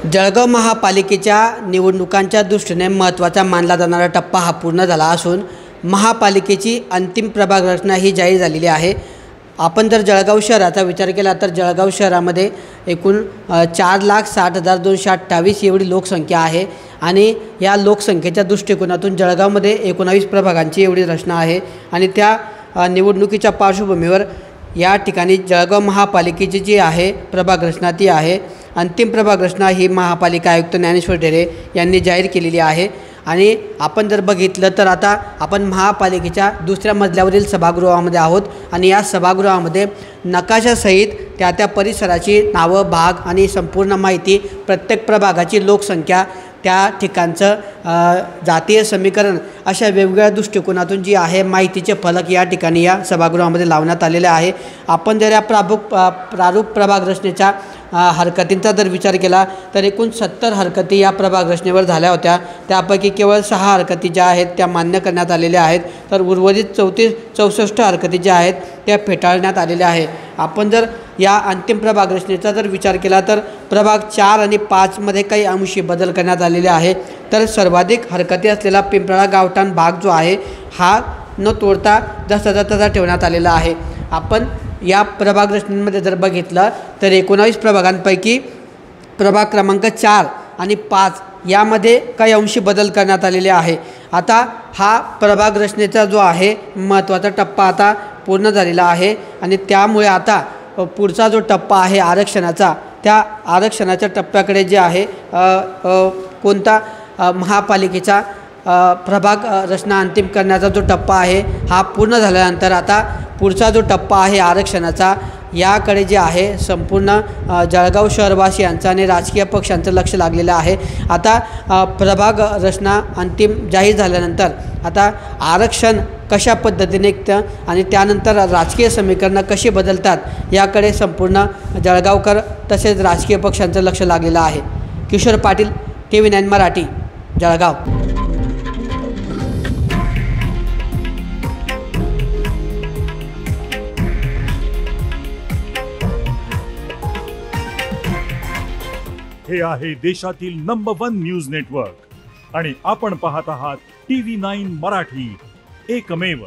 जळगाव महापालिकेच्या निवडणुकांच्या दृष्टीने महत्त्वाचा मानला जाणारा टप्पा हा पूर्ण झाला असून महापालिकेची अंतिम प्रभाग रचना ही जाहीर झालेली आहे। आपण जर जळगाव शहराचा विचार केला तर जळगाव शहरामध्ये एकूण 4,60,228 एवढी लोकसंख्या आहे आणि या लोकसंख्येच्या दृष्टिकोनातून जळगावमध्ये 19 प्रभागांची एवढी रचना आहे आणि त्या निवडणुकीच्या पार्श्वभूमीवर या ठिकाणी जळगाव महापालिकेची जी आहे प्रभाग रचना ती आहे। अंतिम प्रभाग रचना ही महापालिका आयुक्त ज्ञानेश्वर ढेरे यांनी जाहीर केलेली आहे आणि आपण जर बघितलं तर आता आपण महापालिकेच्या दुसऱ्या मजल्यावरील सभागृहामध्ये आहोत आणि या सभागृहामध्ये नकाशासहित त्या परिसराची नावं, भाग आणि संपूर्ण माहिती, प्रत्येक प्रभागाची लोकसंख्या, त्या ठिकाणचं जातीय समीकरण अशा वेगवेगळ्या दृष्टिकोनातून जी आहे माहितीचे फलक या ठिकाणी या सभागृहामध्ये लावण्यात आलेले आहे। आपण जर या प्रारूप प्रभाग रचनेच्या हरकतींचा जर विचार केला तर एकूण 70 हरकती या प्रभाग रचनेवर झाल्या होत्या। त्यापैकी केवळ 6 हरकती ज्या आहेत त्या मान्य करण्यात आलेल्या आहेत तर उर्वरित 64 हरकती ज्या आहेत त्या फेटाळण्यात आलेल्या आहे। आपण जर या अंतिम प्रभाग रचनेचा जर विचार केला तर प्रभाग 4 आणि 5 मध्ये काही अंशी बदल करण्यात आलेले आहे तर सर्वाधिक हरकती असलेला पिंपळा गावठाण भाग जो आहे हा न तोडता जसा तसा ठेवण्यात आलेला आहे। आपण या प्रभाग रचनेमध्ये जर बघितलं तर 19 प्रभागांपैकी प्रभाग क्रमांक 4 आणि 5 यामध्ये काही अंशी बदल करण्यात आलेले आहे। आता हा प्रभाग रचनेचा जो आहे महत्त्वाचा टप्पा आता पूर्ण झालेला आहे आणि त्यामुळे आता पुढचा जो टप्पा आहे आरक्षणाचा, त्या आरक्षणाच्या टप्प्याकडे जे आहे कोणता महापालिकेचा प्रभाग रचना अंतिम करण्याचा जो टप्पा आहे हा पूर्ण झाल्यानंतर आता पुढचा जो टप्पा आहे आरक्षणाचा याकडे जे आहे संपूर्ण जळगाव शहरवासियांचं आणि राजकीय पक्षांचं लक्ष लागलेलं आहे। आता प्रभाग रचना अंतिम जाहीर झाल्यानंतर आता आरक्षण कशा पद्धतीने निघतं आणि त्यानंतर राजकीय समीकरणं कशी बदलतात याकडे संपूर्ण जळगावकर तसेच राजकीय पक्षांचं लक्ष लागलेलं आहे। किशोर पाटील, TV9 मराठी, जळगाव। हे आहे देशातील नंबर 1 न्यूज नेटवर्क आणि आपण पाहत आहात TV9 मराठी, एकमेव।